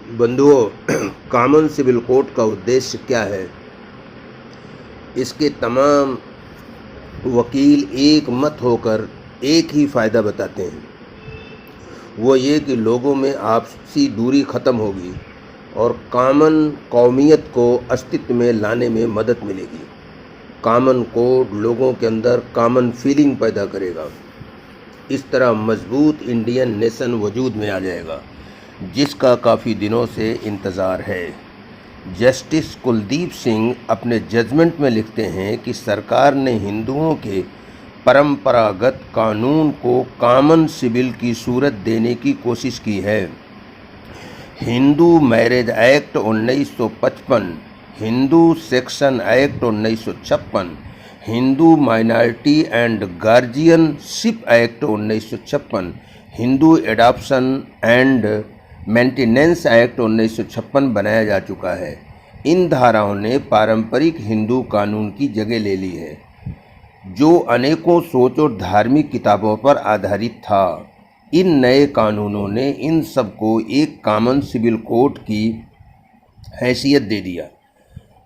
बंधुओं, common civil code का उद्देश्य क्या है? इसके तमाम वकील एक मत होकर एक ही फ़ायदा बताते हैं। वो ये कि लोगों में आपसी दूरी ख़त्म होगी और कॉमन कौमियत को अस्तित्व में लाने में मदद मिलेगी। कॉमन कोड लोगों के अंदर कॉमन फीलिंग पैदा करेगा। इस तरह मजबूत इंडियन नेशन वजूद में आ जाएगा, जिसका काफ़ी दिनों से इंतज़ार है। जस्टिस कुलदीप सिंह अपने जजमेंट में लिखते हैं कि सरकार ने हिंदुओं के परंपरागत कानून को कॉमन सिविल की सूरत देने की कोशिश की है। Hindu marriage act 1955, Hindu section act 1956, Hindu minority and guardianship act 1956, Hindu adoption and maintenance act 1956 बनाया जा चुका है। इन धाराओं ने पारंपरिक हिंदू कानून की जगह ले ली है, जो अनेकों सोच और धार्मिक किताबों पर आधारित था। इन नए कानूनों ने इन सबको एक कॉमन सिविल कोड की हैसियत दे दिया।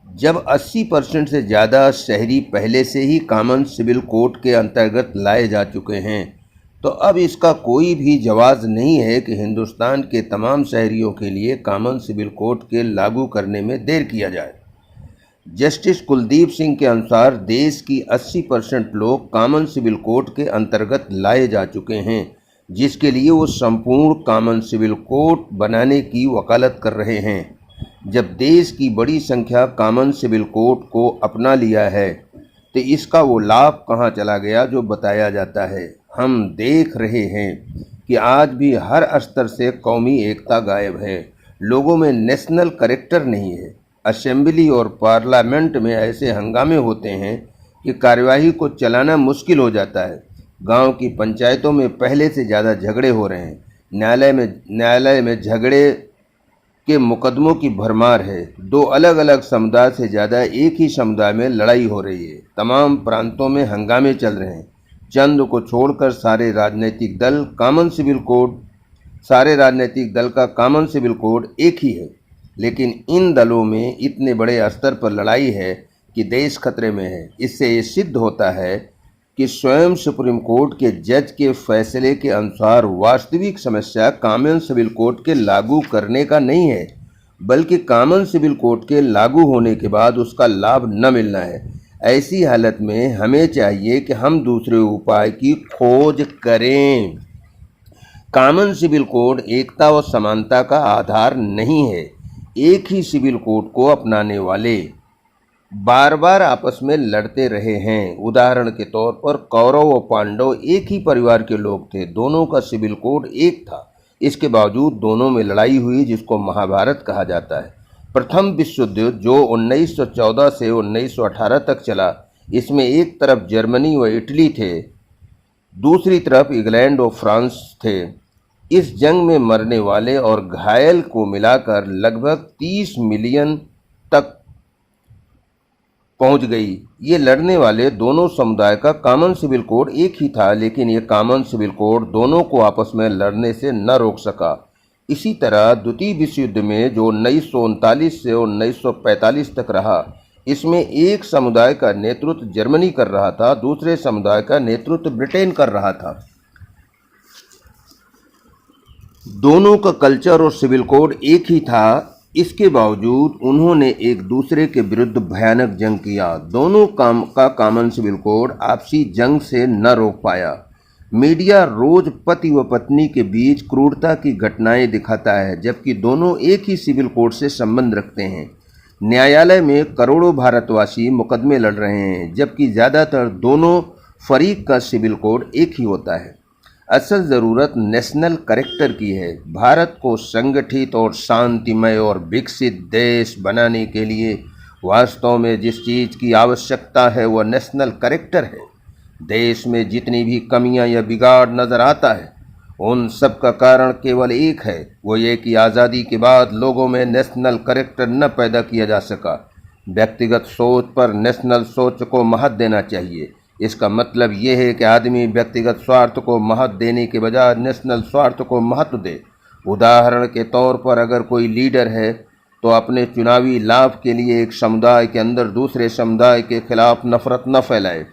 जब 80% से ज़्यादा शहरी पहले से ही कॉमन सिविल कोड के अंतर्गत लाए जा चुके हैं, तो अब इसका कोई भी जवाज़ नहीं है कि हिंदुस्तान के तमाम शहरियों के लिए कॉमन सिविल कोड के लागू करने में देर किया जाए। जस्टिस कुलदीप सिंह के अनुसार देश की 80% लोग कॉमन सिविल कोड के अंतर्गत लाए जा चुके हैं, जिसके लिए वो संपूर्ण कॉमन सिविल कोड बनाने की वकालत कर रहे हैं। जब देश की बड़ी संख्या कॉमन सिविल कोड को अपना लिया है, तो इसका वो लाभ कहाँ चला गया जो बताया जाता है। हम देख रहे हैं कि आज भी हर स्तर से कौमी एकता गायब है। लोगों में नेशनल कैरेक्टर नहीं है। असेंबली और पार्लियामेंट में ऐसे हंगामे होते हैं कि कार्यवाही को चलाना मुश्किल हो जाता है। गांव की पंचायतों में पहले से ज़्यादा झगड़े हो रहे हैं। न्यायालय में झगड़े के मुकदमों की भरमार है। दो अलग अलग समुदाय से ज़्यादा एक ही समुदाय में लड़ाई हो रही है। तमाम प्रांतों में हंगामे चल रहे हैं। चंद को छोड़कर सारे राजनीतिक दल का कॉमन सिविल कोड एक ही है। लेकिन इन दलों में इतने बड़े स्तर पर लड़ाई है कि देश खतरे में है। इससे ये सिद्ध होता है कि स्वयं सुप्रीम कोर्ट के जज के फैसले के अनुसार वास्तविक समस्या कॉमन सिविल कोड के लागू करने का नहीं है, बल्कि कॉमन सिविल कोड के लागू होने के बाद उसका लाभ न मिलना है। ऐसी हालत में हमें चाहिए कि हम दूसरे उपाय की खोज करें। कॉमन सिविल कोड एकता और समानता का आधार नहीं है। एक ही सिविल कोड को अपनाने वाले बार बार आपस में लड़ते रहे हैं। उदाहरण के तौर पर कौरव और पांडव एक ही परिवार के लोग थे। दोनों का सिविल कोड एक था। इसके बावजूद दोनों में लड़ाई हुई, जिसको महाभारत कहा जाता है। प्रथम विश्व युद्ध जो 1914 से 1918 तक चला, इसमें एक तरफ जर्मनी व इटली थे, दूसरी तरफ इंग्लैंड और फ्रांस थे। इस जंग में मरने वाले और घायल को मिलाकर लगभग 30 मिलियन तक पहुंच गई। ये लड़ने वाले दोनों समुदाय का कॉमन सिविल कोड एक ही था, लेकिन ये कॉमन सिविल कोड दोनों को आपस में लड़ने से न रोक सका। इसी तरह द्वितीय विश्व युद्ध में जो 1939 से 1945 तक रहा, इसमें एक समुदाय का नेतृत्व जर्मनी कर रहा था, दूसरे समुदाय का नेतृत्व ब्रिटेन कर रहा था। दोनों का कल्चर और सिविल कोड एक ही था। इसके बावजूद उन्होंने एक दूसरे के विरुद्ध भयानक जंग किया। दोनों का कॉमन सिविल कोड आपसी जंग से न रोक पाया। मीडिया रोज पति व पत्नी के बीच क्रूरता की घटनाएं दिखाता है, जबकि दोनों एक ही सिविल कोड से संबंध रखते हैं। न्यायालय में करोड़ों भारतवासी मुकदमे लड़ रहे हैं, जबकि ज़्यादातर दोनों फरीक का सिविल कोड एक ही होता है। असल ज़रूरत नेशनल कैरेक्टर की है। भारत को संगठित और शांतिमय और विकसित देश बनाने के लिए वास्तव में जिस चीज़ की आवश्यकता है वह नेशनल कैरेक्टर है। देश में जितनी भी कमियां या बिगाड़ नज़र आता है, उन सब का कारण केवल एक है, वो ये कि आज़ादी के बाद लोगों में नेशनल कैरेक्टर न पैदा किया जा सका। व्यक्तिगत सोच पर नेशनल सोच को महत्व देना चाहिए। इसका मतलब ये है कि आदमी व्यक्तिगत स्वार्थ को महत्व देने के बजाय नेशनल स्वार्थ को महत्व दे। उदाहरण के तौर पर अगर कोई लीडर है तो अपने चुनावी लाभ के लिए एक समुदाय के अंदर दूसरे समुदाय के खिलाफ नफरत न फैलाए,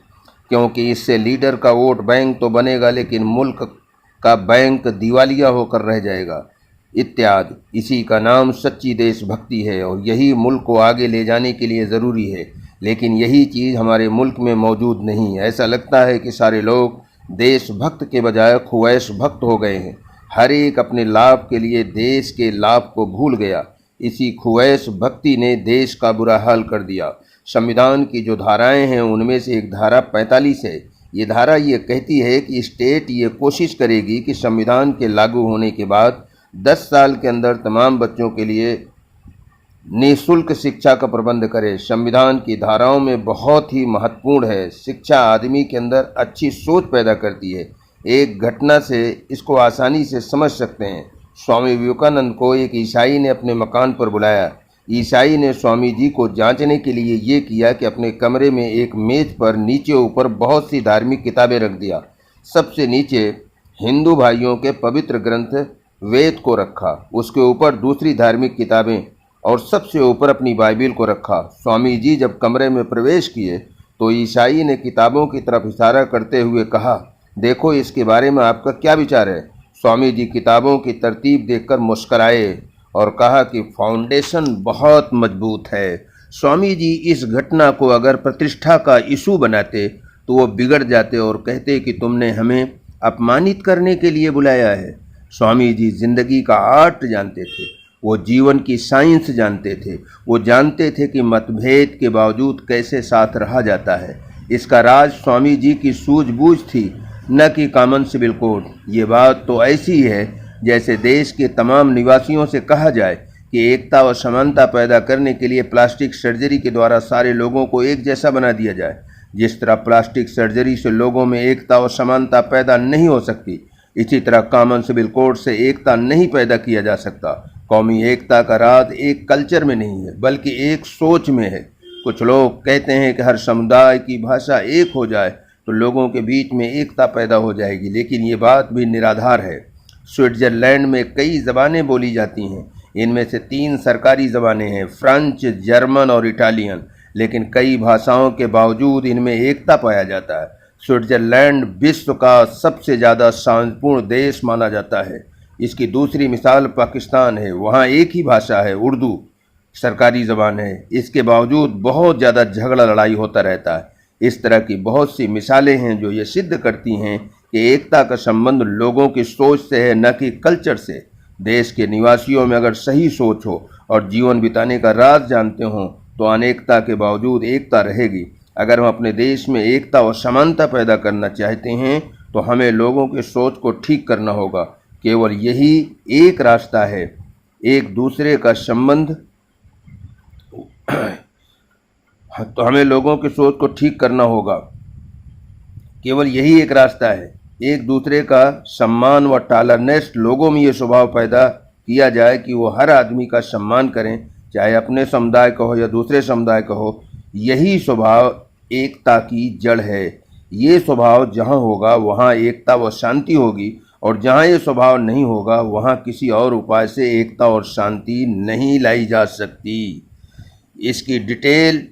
क्योंकि इससे लीडर का वोट बैंक तो बनेगा लेकिन मुल्क का बैंक दिवालिया होकर रह जाएगा इत्यादि। इसी का नाम सच्ची देशभक्ति है और यही मुल्क को आगे ले जाने के लिए ज़रूरी है। लेकिन यही चीज़ हमारे मुल्क में मौजूद नहीं। ऐसा लगता है कि सारे लोग देशभक्त के बजाय ख्वैश भक्त हो गए हैं। हर एक अपने लाभ के लिए देश के लाभ को भूल गया। इसी ख्वैश भक्ति ने देश का बुरा हाल कर दिया। संविधान की जो धाराएं हैं उनमें से एक धारा 45 है। ये धारा ये कहती है कि स्टेट ये कोशिश करेगी कि संविधान के लागू होने के बाद 10 साल के अंदर तमाम बच्चों के लिए निःशुल्क शिक्षा का प्रबंध करे। संविधान की धाराओं में बहुत ही महत्वपूर्ण है। शिक्षा आदमी के अंदर अच्छी सोच पैदा करती है। एक घटना से इसको आसानी से समझ सकते हैं। स्वामी विवेकानंद को एक ईसाई ने अपने मकान पर बुलाया। ईसाई ने स्वामी जी को जांचने के लिए ये किया कि अपने कमरे में एक मेज पर नीचे ऊपर बहुत सी धार्मिक किताबें रख दिया। सबसे नीचे हिंदू भाइयों के पवित्र ग्रंथ वेद को रखा, उसके ऊपर दूसरी धार्मिक किताबें और सबसे ऊपर अपनी बाइबिल को रखा। स्वामी जी जब कमरे में प्रवेश किए तो ईसाई ने किताबों की तरफ इशारा करते हुए कहा, देखो इसके बारे में आपका क्या विचार है। स्वामी जी किताबों की तरतीब देखकर मुस्कराए और कहा कि फाउंडेशन बहुत मजबूत है। स्वामी जी इस घटना को अगर प्रतिष्ठा का इशू बनाते तो वो बिगड़ जाते और कहते कि तुमने हमें अपमानित करने के लिए बुलाया है। स्वामी जी जिंदगी का आर्ट जानते थे, वो जीवन की साइंस जानते थे। वो जानते थे कि मतभेद के बावजूद कैसे साथ रहा जाता है। इसका राज स्वामी जी की सूझबूझ थी, न कि कॉमन सिविल कोड। ये बात तो ऐसी है जैसे देश के तमाम निवासियों से कहा जाए कि एकता और समानता पैदा करने के लिए प्लास्टिक सर्जरी के द्वारा सारे लोगों को एक जैसा बना दिया जाए। जिस तरह प्लास्टिक सर्जरी से लोगों में एकता और समानता पैदा नहीं हो सकती, इसी तरह कॉमन सिविल कोड से एकता नहीं पैदा किया जा सकता। कौमी एकता का राज एक कल्चर में नहीं है बल्कि एक सोच में है। कुछ लोग कहते हैं कि हर समुदाय की भाषा एक हो जाए तो लोगों के बीच में एकता पैदा हो जाएगी, लेकिन ये बात भी निराधार है। स्विट्जरलैंड में कई ज़बानें बोली जाती हैं। इनमें से 3 सरकारी ज़बानें हैं, फ्रेंच, जर्मन और इटालियन। लेकिन कई भाषाओं के बावजूद इनमें एकता पाया जाता है। स्विट्जरलैंड विश्व का सबसे ज़्यादा शांतिपूर्ण देश माना जाता है। इसकी दूसरी मिसाल पाकिस्तान है। वहाँ एक ही भाषा है, उर्दू सरकारी ज़बान है। इसके बावजूद बहुत ज़्यादा झगड़ा लड़ाई होता रहता है। इस तरह की बहुत सी मिसालें हैं जो ये सिद्ध करती हैं कि एकता का संबंध लोगों की सोच से है, न कि कल्चर से। देश के निवासियों में अगर सही सोच हो और जीवन बिताने का राज जानते हों तो अनेकता के बावजूद एकता रहेगी। अगर हम अपने देश में एकता और समानता पैदा करना चाहते हैं तो हमें लोगों की सोच को ठीक करना होगा। केवल यही एक रास्ता है। एक दूसरे का संबंध तो हमें लोगों की सोच को ठीक करना होगा। केवल यही एक रास्ता है। एक दूसरे का सम्मान व टॉलरेंस लोगों में ये स्वभाव पैदा किया जाए कि वो हर आदमी का सम्मान करें, चाहे अपने समुदाय का हो या दूसरे समुदाय का हो। यही स्वभाव एकता की जड़ है। ये स्वभाव जहाँ होगा वहाँ एकता व शांति होगी, और जहाँ ये स्वभाव नहीं होगा वहाँ किसी और उपाय से एकता और शांति नहीं लाई जा सकती। इसकी डिटेल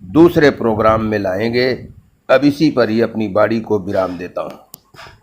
दूसरे प्रोग्राम में लाएंगे। अब इसी पर ही अपनी बाड़ी को विराम देता हूँ।